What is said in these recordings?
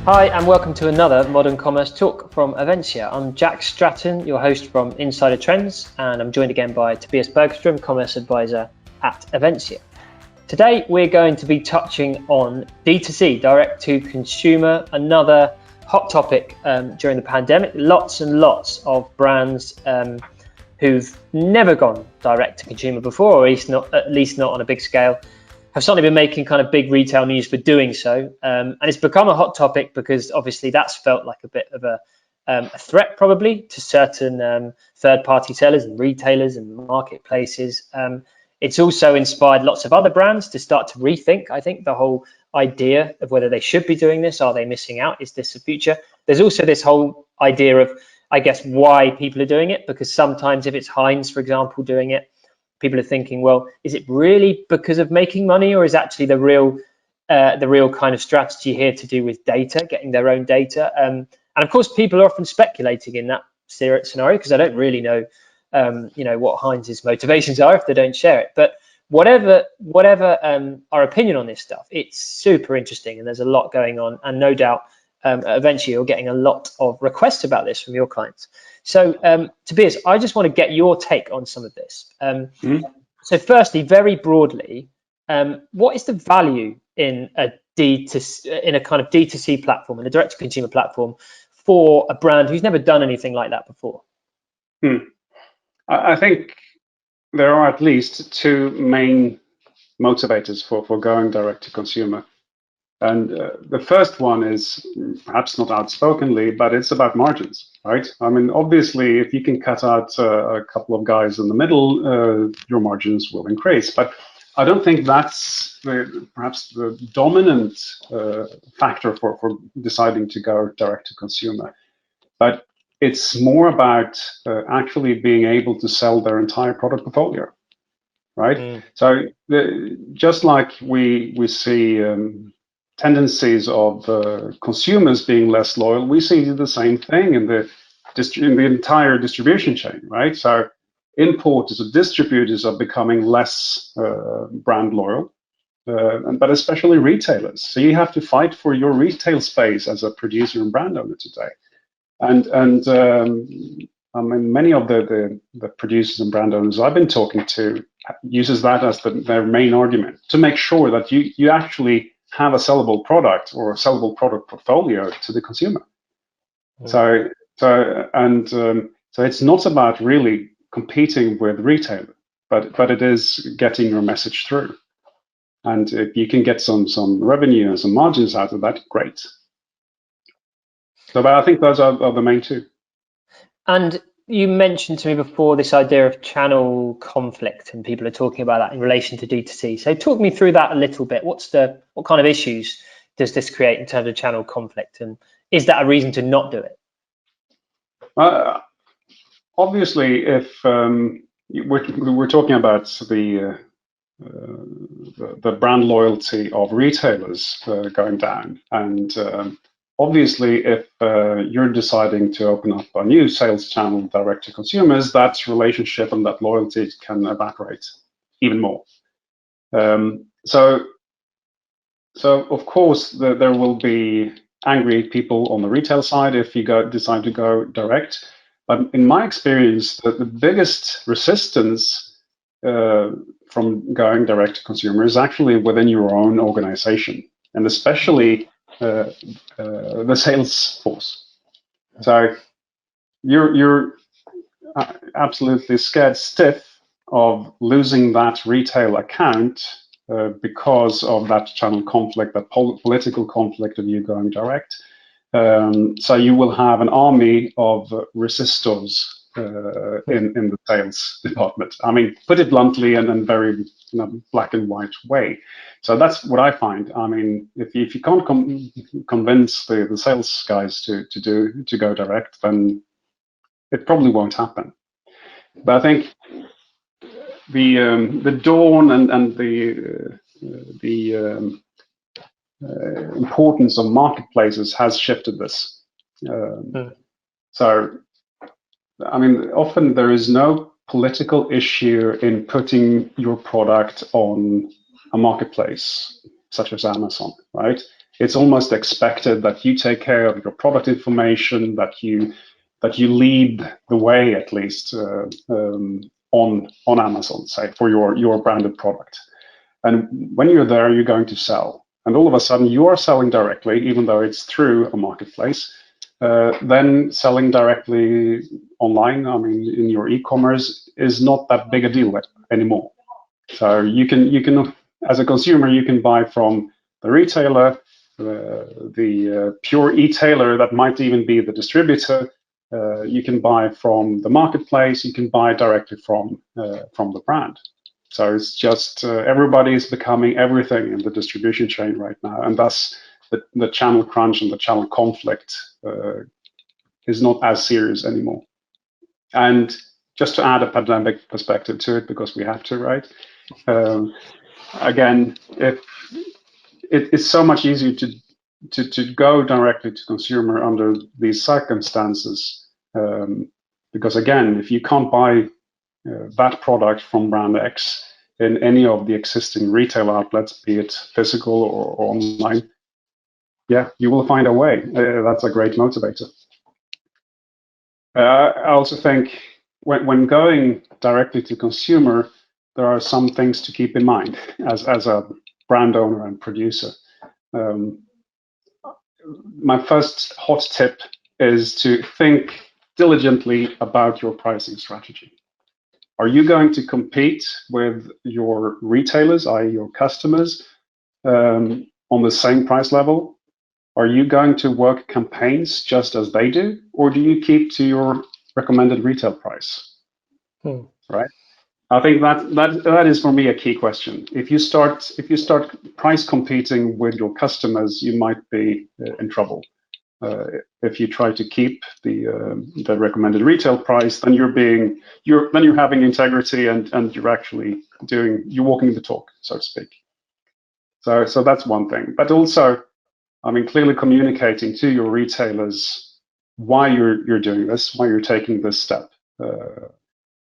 Hi, and welcome to another Modern Commerce Talk from Avencia. I'm Jack Stratten, your host from Insider Trends, and I'm joined again by Tobias Bergström, Commerce Advisor at Avencia. Today, we're going to be touching on D2C, direct to consumer, another hot topic during the pandemic. Lots and lots of brands who've never gone direct to consumer before, or at least not on a big scale, have suddenly been making kind of big retail news for doing so. And it's become a hot topic because obviously that's felt like a bit of a threat probably to certain third-party sellers and retailers and marketplaces. It's also inspired lots of other brands to start to rethink, I think, the whole idea of whether they should be doing this. Are they missing out? Is this the future? There's also this whole idea of, I guess, why people are doing it, because sometimes if it's Heinz, for example, doing it, people are thinking, well, is it really because of making money, or is actually the real kind of strategy here to do with data, getting their own data? And of course, people are often speculating in that scenario because I don't really know, what Heinz's motivations are if they don't share it. But whatever our opinion on this stuff, it's super interesting, and there's a lot going on, and no doubt, eventually you're getting a lot of requests about this from your clients. So, Tobias, I just want to get your take on some of this. So firstly, very broadly, what is the value in a kind of D2C platform, in a direct-to-consumer platform, for a brand who's never done anything like that before? I think there are at least two main motivators for going direct to consumer. And the first one is perhaps not outspokenly, but it's about margins, right? I mean, obviously, if you can cut out a couple of guys in the middle, your margins will increase. But I don't think that's perhaps the dominant factor for deciding to go direct to consumer. But it's more about actually being able to sell their entire product portfolio, right? So just like we see tendencies of consumers being less loyal, we see the same thing in the entire distribution chain, right? So importers or distributors are becoming less brand loyal, but especially retailers. So you have to fight for your retail space as a producer and brand owner today. And I mean, many of the producers and brand owners I've been talking to uses that as their main argument to make sure that you actually have a sellable product or a sellable product portfolio to the consumer. So it's not about really competing with retailer, but it is getting your message through. And if you can get some revenue and some margins out of that, great. So, but I think those are the main two. And you mentioned to me before this idea of channel conflict, and people are talking about that in relation to D2C. So talk me through that a little bit. What kind of issues does this create in terms of channel conflict, and is that a reason to not do it? Obviously, if we're talking about the brand loyalty of retailers going down, and obviously, if you're deciding to open up a new sales channel direct to consumers, that relationship and that loyalty can evaporate even more. So of course, there will be angry people on the retail side if you decide to go direct. But in my experience, the biggest resistance from going direct to consumer is actually within your own organization, and especially the sales force. So you're absolutely scared stiff of losing that retail account because of that channel conflict, that political conflict of you going direct. So you will have an army of resistors in the sales department. I mean, put it bluntly and in very black and white way. So that's what I find. I mean, if you can't convince the sales guys to go direct, then it probably won't happen. But I think the dawn and the importance of marketplaces has shifted this. So, I mean, often there is no political issue in putting your product on a marketplace such as Amazon, right? it's almost expected that you take care of your product information, that you lead the way, at least on Amazon, say, for your branded product. And when you're there, you're going to sell. And all of a sudden, you are selling directly, even though it's through a marketplace. Then selling directly online, I mean, in your e-commerce, is not that big a deal anymore. So you can, as a consumer, you can buy from the retailer, the pure e-tailer that might even be the distributor. You can buy from the marketplace. You can buy directly from the brand. So it's just everybody is becoming everything in the distribution chain right now, and thus the channel crunch and the channel conflict is not as serious anymore. And just to add a pandemic perspective to it, because we have to, right? Again, if it's so much easier to go directly to consumer under these circumstances, because again, if you can't buy that product from brand X in any of the existing retail outlets, be it physical or online, yeah, you will find a way. That's a great motivator. I also think when going directly to consumer, there are some things to keep in mind as a brand owner and producer. My first hot tip is to think diligently about your pricing strategy. Are you going to compete with your retailers, i.e. your customers, on the same price level? Are you going to work campaigns just as they do, or do you keep to your recommended retail price? Right? I think that is for me a key question. If you start price competing with your customers, you might be in trouble. If you try to keep the recommended retail price, then you're having integrity and you're walking the talk, so to speak. So that's one thing. But also, I mean, clearly communicating to your retailers why you're doing this, why you're taking this step.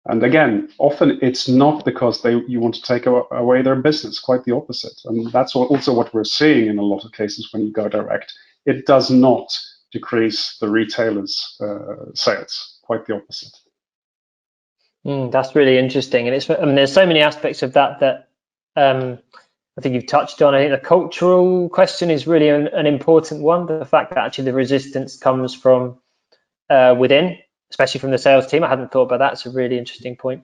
And again, often it's not because you want to take away their business, quite the opposite. And that's also what we're seeing in a lot of cases when you go direct. It does not decrease the retailer's sales, quite the opposite. That's really interesting. And there's so many aspects of that I think you've touched on. I think the cultural question is really an important one. The fact that actually the resistance comes from within, especially from the sales team. I hadn't thought about that. It's a really interesting point.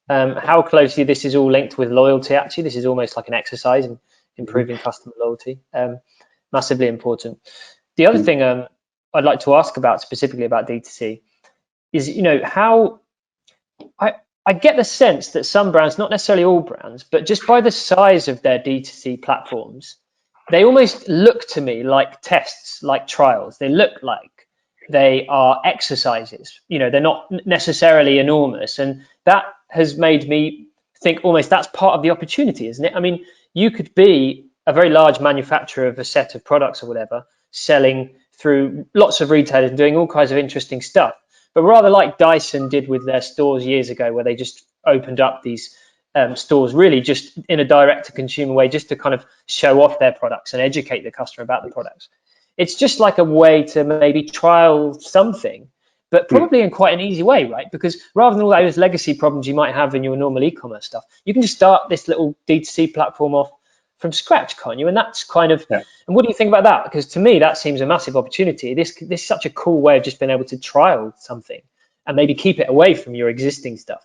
How closely this is all linked with loyalty, actually. This is almost like an exercise in improving customer loyalty. Massively important. The other thing I'd like to ask about specifically about D2C is, how I get the sense that some brands, not necessarily all brands, but just by the size of their D2C platforms, they almost look to me like tests, like trials. They look like they are exercises. They're not necessarily enormous. And that has made me think almost that's part of the opportunity, isn't it? I mean, you could be a very large manufacturer of a set of products or whatever, selling through lots of retailers and doing all kinds of interesting stuff. But rather like Dyson did with their stores years ago, where they just opened up these stores really just in a direct-to-consumer way, just to kind of show off their products and educate the customer about the products. It's just like a way to maybe trial something, but probably in quite an easy way, right? Because rather than all those legacy problems you might have in your normal e-commerce stuff, you can just start this little D2C platform off from scratch, can't you? And that's kind of, and what do you think about that? Because to me, that seems a massive opportunity. This is such a cool way of just being able to trial something and maybe keep it away from your existing stuff.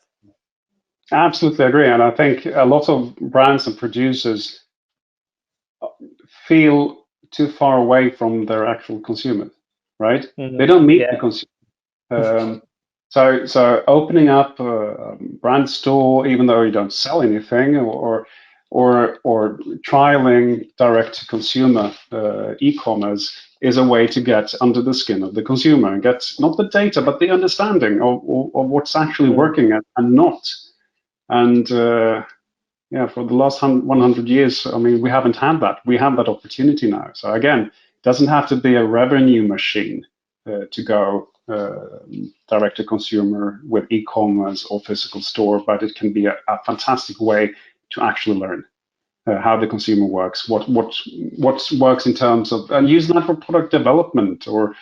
I absolutely agree. And I think a lot of brands and producers feel too far away from their actual consumer, right? They don't meet the consumer. So opening up a brand store, even though you don't sell anything, or trialing direct-to-consumer e-commerce is a way to get under the skin of the consumer and get not the data, but the understanding of what's actually working and not. And for the last 100 years, I mean, we haven't had that. We have that opportunity now. So again, it doesn't have to be a revenue machine to go direct-to-consumer with e-commerce or physical store, but it can be a fantastic way to actually learn. how the consumer works, what works in terms of, and use that for product development or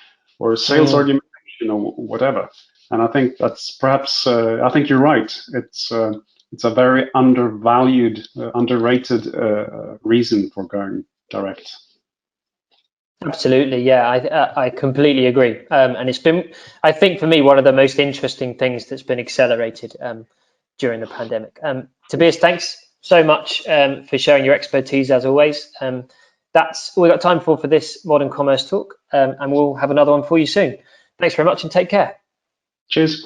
sales argumentation or whatever. And I think that's perhaps, I think you're right. It's a very undervalued, underrated reason for going direct. Absolutely, yeah, I completely agree. And it's been, I think for me, one of the most interesting things that's been accelerated during the pandemic. Tobias, thanks so much for sharing your expertise as always. That's all we've got time for this Modern Commerce Talk, and we'll have another one for you soon. Thanks very much and take care. Cheers.